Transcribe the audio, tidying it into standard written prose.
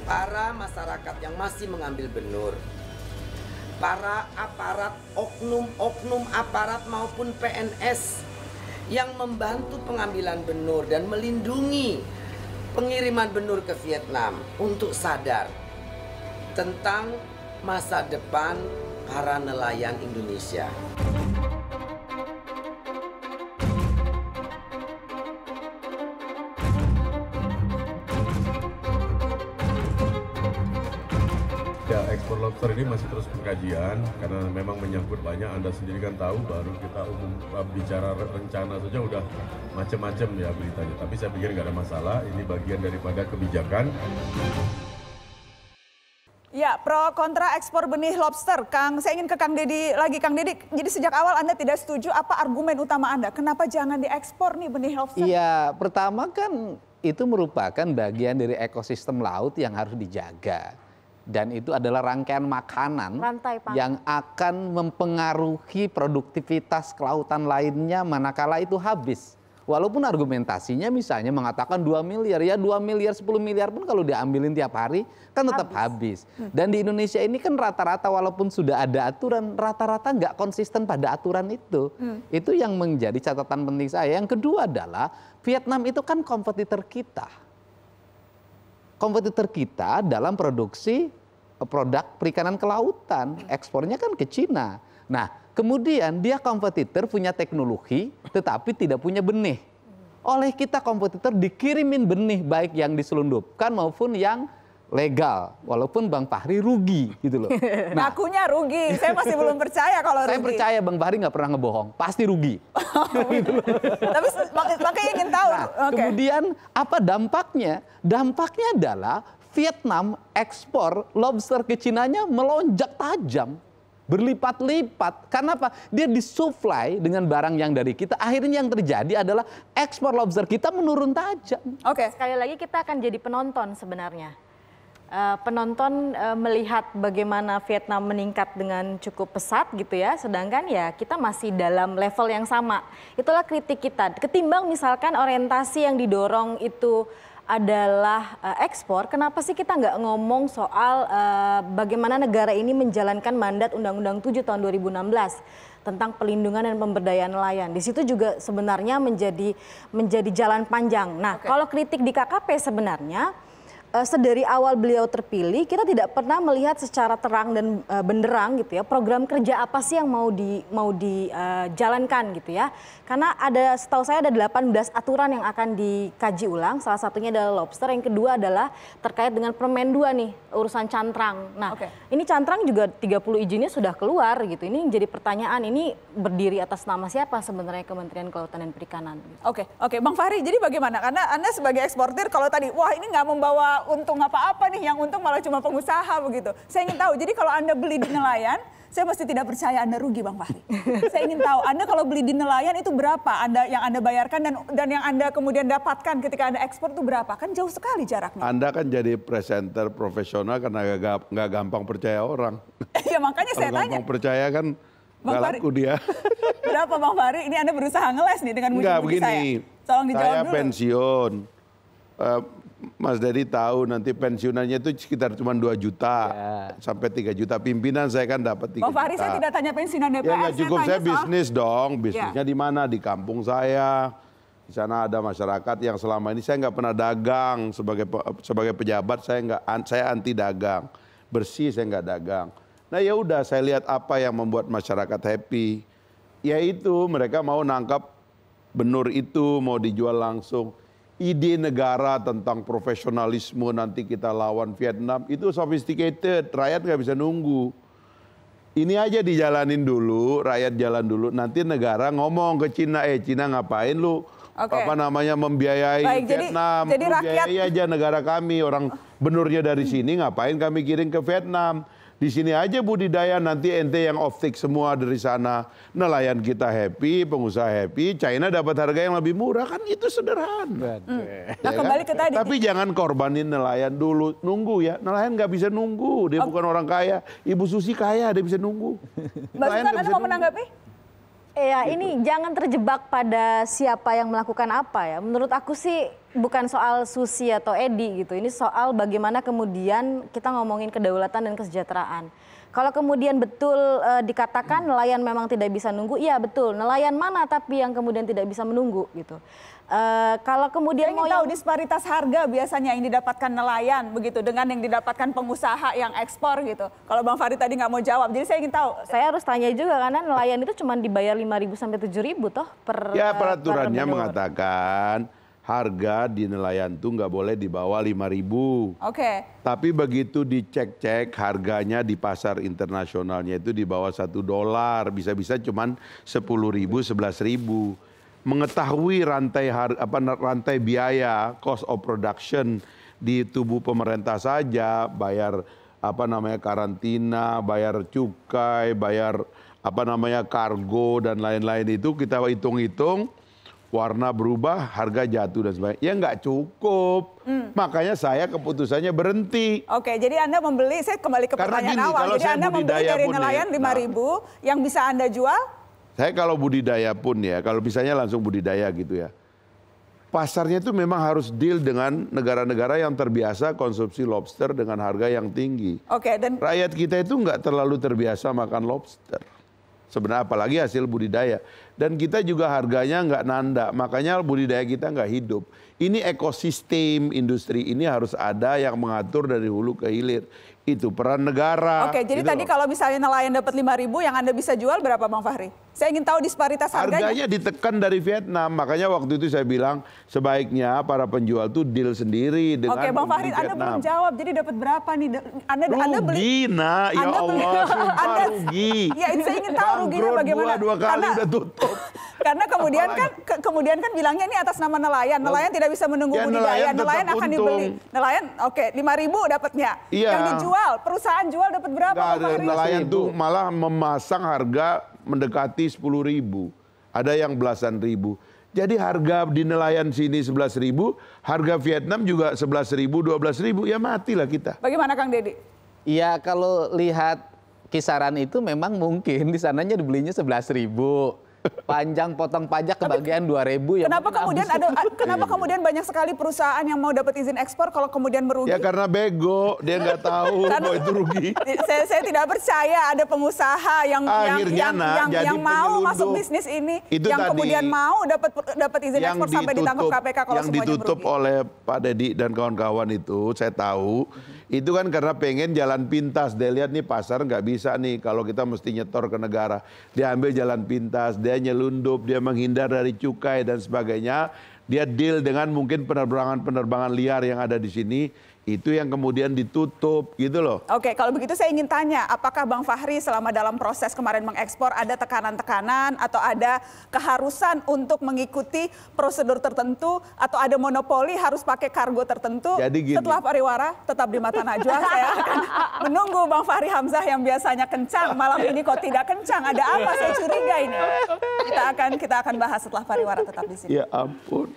para masyarakat yang masih mengambil benur, para aparat, oknum-oknum aparat maupun PNS yang membantu pengambilan benur dan melindungi pengiriman benur ke Vietnam untuk sadar tentang masa depan para nelayan Indonesia. Ya, ekspor lobster ini masih terus pengkajian karena memang menyangkut banyak. Anda sendiri kan tahu, baru kita bicara rencana saja udah macam-macam ya beritanya. Tapi saya pikir nggak ada masalah, ini bagian daripada kebijakan. Ya, pro kontra ekspor benih lobster. Kang, saya ingin ke Kang Deddy lagi. Kang Deddy, jadi sejak awal Anda tidak setuju, apa argumen utama Anda? Kenapa jangan diekspor nih benih lobster? Iya, pertama kan itu merupakan bagian dari ekosistem laut yang harus dijaga. Dan itu adalah rangkaian makanan yang akan mempengaruhi produktivitas kelautan lainnya manakala itu habis. Walaupun argumentasinya misalnya mengatakan 2 miliar, ya 2 miliar, 10 miliar pun kalau diambilin tiap hari kan tetap habis. Dan di Indonesia ini kan rata-rata walaupun sudah ada aturan, rata-rata nggak konsisten pada aturan itu. Itu yang menjadi catatan penting saya. Yang kedua adalah Vietnam itu kan kompetitor kita. Kompetitor kita dalam produksi produk perikanan kelautan, ekspornya kan ke Cina. Nah, kemudian dia kompetitor punya teknologi tetapi tidak punya benih. Oleh kita kompetitor dikirimin benih baik yang diselundupkan maupun yang legal. Walaupun Bang Fahri rugi gitu loh. Nah, ngakunya rugi, saya masih belum percaya kalau rugi. Saya percaya Bang Fahri nggak pernah ngebohong, pasti rugi. Tapi makanya ingin tahu. Nah, kemudian apa dampaknya? Dampaknya adalah Vietnam ekspor lobster ke Cinanya melonjak tajam. Berlipat-lipat. Karena apa? Dia disuplai dengan barang yang dari kita. Akhirnya yang terjadi adalah ekspor lobster kita menurun tajam. Sekali lagi kita akan jadi penonton sebenarnya. Penonton melihat bagaimana Vietnam meningkat dengan cukup pesat gitu ya. Sedangkan ya kita masih dalam level yang sama. Itulah kritik kita. Ketimbang misalkan orientasi yang didorong itu adalah ekspor, kenapa sih kita nggak ngomong soal bagaimana negara ini menjalankan mandat Undang-Undang 7 tahun 2016 tentang pelindungan dan pemberdayaan nelayan. Di situ juga sebenarnya menjadi jalan panjang. Nah, kalau kritik di KKP sebenarnya sedari awal beliau terpilih kita tidak pernah melihat secara terang dan benderang gitu ya program kerja apa sih yang mau dijalankan gitu ya. Karena setahu saya ada 18 aturan yang akan dikaji ulang, salah satunya adalah lobster, yang kedua adalah terkait dengan Permen 2 nih, urusan cantrang. Nah, ini cantrang juga 30 izinnya sudah keluar gitu. Ini jadi pertanyaan, ini berdiri atas nama siapa sebenarnya Kementerian Kelautan dan Perikanan? Gitu. Oke, Bang Fahri, jadi bagaimana? Karena Anda sebagai eksportir kalau tadi, wah ini nggak membawa untung apa-apa nih, yang untung malah cuma pengusaha begitu. Saya ingin tahu, jadi kalau Anda beli di nelayan, saya mesti tidak percaya Anda rugi, Bang Fahri. Saya ingin tahu, Anda kalau beli di nelayan itu berapa yang Anda bayarkan dan yang Anda kemudian dapatkan ketika Anda ekspor itu berapa? Kan jauh sekali jaraknya. Anda kan jadi presenter profesional karena nggak gampang percaya orang. Iya, makanya saya tanya. Gampang percaya kan nggak laku dia. Berapa, Bang Fahri? Ini Anda berusaha ngeles nih dengan muji-muji saya. Tolong dijawab saya dulu. Pensiun. Mas Deddy tahu nanti pensiunannya itu sekitar cuma 2 juta sampai 3 juta. Pimpinan saya kan dapat 3 juta. Bang Fahri, saya tidak tanya pensiunan DPR. Ya nggak cukup, saya bisnis dong. Bisnisnya di mana? Di kampung saya. Di sana ada masyarakat yang selama ini saya nggak pernah dagang sebagai pejabat. Saya anti dagang. Bersih, saya nggak dagang. Nah ya udah, saya lihat apa yang membuat masyarakat happy. Yaitu mereka mau nangkap benur itu, mau dijual langsung. Ide negara tentang profesionalisme nanti kita lawan Vietnam itu sophisticated, rakyat nggak bisa nunggu. Ini aja dijalanin dulu, rakyat jalan dulu, nanti negara ngomong ke Cina, Cina ngapain lu membiayai Vietnam, jadi biayai aja negara kami, orang benurnya dari sini ngapain kami kirim ke Vietnam. Di sini aja budidaya, nanti ente yang off-take semua dari sana. Nelayan kita happy, pengusaha happy, China dapat harga yang lebih murah, kan itu sederhana. Nah, kembali ke tadi. Tapi jangan korbanin nelayan dulu, nunggu ya. Nelayan nggak bisa nunggu, dia bukan orang kaya. Ibu Susi kaya, dia bisa nunggu. Mbak Susan, Anda mau menanggapi? Ya, ini jangan terjebak pada siapa yang melakukan apa ya. Menurut aku sih bukan soal Susi atau Edi gitu. Ini soal bagaimana kemudian kita ngomongin kedaulatan dan kesejahteraan. Kalau kemudian betul dikatakan nelayan memang tidak bisa nunggu, iya betul. Nelayan mana tapi yang kemudian tidak bisa menunggu gitu. Kalau kemudian mau tahu disparitas harga biasanya yang didapatkan nelayan begitu dengan yang didapatkan pengusaha yang ekspor gitu. Kalau Bang Fahri tadi nggak mau jawab, jadi saya ingin tahu. Saya harus tanya juga karena nelayan itu cuma dibayar 5.000 sampai 7.000 toh per. Ya peraturannya mengatakan harga di nelayan tuh nggak boleh di bawah 5.000. Oke. Tapi begitu dicek-cek harganya di pasar internasionalnya itu di bawah $1, bisa-bisa cuman 10.000, 11.000. Mengetahui rantai biaya, cost of production di tubuh pemerintah saja, bayar karantina, bayar cukai, bayar kargo dan lain-lain itu kita hitung-hitung, warna berubah, harga jatuh dan sebagainya. Ya nggak cukup. Makanya saya keputusannya berhenti. Oke, jadi Anda membeli, saya kembali ke pertanyaan awal. Jadi Anda membeli dari nelayan 5.000, yang bisa Anda jual? Saya kalau budidaya pun ya, kalau misalnya langsung budidaya gitu ya. Pasarnya itu memang harus deal dengan negara-negara yang terbiasa konsumsi lobster dengan harga yang tinggi. Oke, dan rakyat kita itu nggak terlalu terbiasa makan lobster. Sebenarnya apalagi hasil budidaya. Dan kita juga harganya nggak nanda, makanya budidaya kita nggak hidup. Ini ekosistem industri ini harus ada yang mengatur dari hulu ke hilir. Itu peran negara. Oke, jadi gitu tadi kalau misalnya nelayan dapat 5.000, yang Anda bisa jual berapa Bang Fahri? Saya ingin tahu disparitas harganya. Harganya ditekan dari Vietnam, makanya waktu itu saya bilang sebaiknya para penjual tuh deal sendiri dengan Oke, Bang Fahri, Anda belum jawab. Jadi dapat berapa nih? Anda beli? Rugi, nak. Ya Allah, sumpah rugi. Ya, saya ingin tahu ruginya bagaimana. Dua kali udah tutup. Karena kemudian kan bilangnya ini atas nama nelayan. Nelayan tidak bisa menunggu budidaya. Nelayan akan dibeli. Nelayan, oke, 5.000 dapatnya. Iya. Yang dijual, perusahaan jual dapat berapa? Bang Fahri? Nelayan tuh malah memasang harga mendekati 10.000. Ada yang belasan ribu. Jadi harga di nelayan sini 11.000, harga Vietnam juga 11.000, 12.000, ya matilah kita. Bagaimana Kang Deddy? Ya kalau lihat kisaran itu memang mungkin di sananya dibelinya 11.000. Panjang potong pajak kebagian 2.000 ya. Kenapa kemudian banyak sekali perusahaan yang mau dapat izin ekspor kalau kemudian merugi? Ya karena bego, dia nggak tahu bahwa itu rugi. Saya tidak percaya ada pengusaha yang mau masuk bisnis ini, itu yang tadi, kemudian mau dapat izin ekspor sampai ditangkap KPK kalau yang semuanya ditutup merugi. oleh Pak Deddy dan kawan-kawan itu, saya tahu. Itu kan karena pengen jalan pintas. Dia lihat nih pasar nggak bisa nih kalau kita mesti nyetor ke negara. Dia ambil jalan pintas, dia nyelundup, dia menghindar dari cukai dan sebagainya. Dia deal dengan mungkin penerbangan liar yang ada di sini. Itu yang kemudian ditutup gitu loh. Oke, kalau begitu saya ingin tanya, apakah Bang Fahri selama dalam proses kemarin mengekspor ada tekanan-tekanan atau ada keharusan untuk mengikuti prosedur tertentu atau ada monopoli harus pakai kargo tertentu? Jadi gini. Setelah pariwara tetap di Mata Najwa, saya akan menunggu Bang Fahri Hamzah yang biasanya kencang, malam ini kok tidak kencang. Ada apa? Saya curiga ini. Kita akan bahas setelah pariwara, tetap di sini. Ya ampun.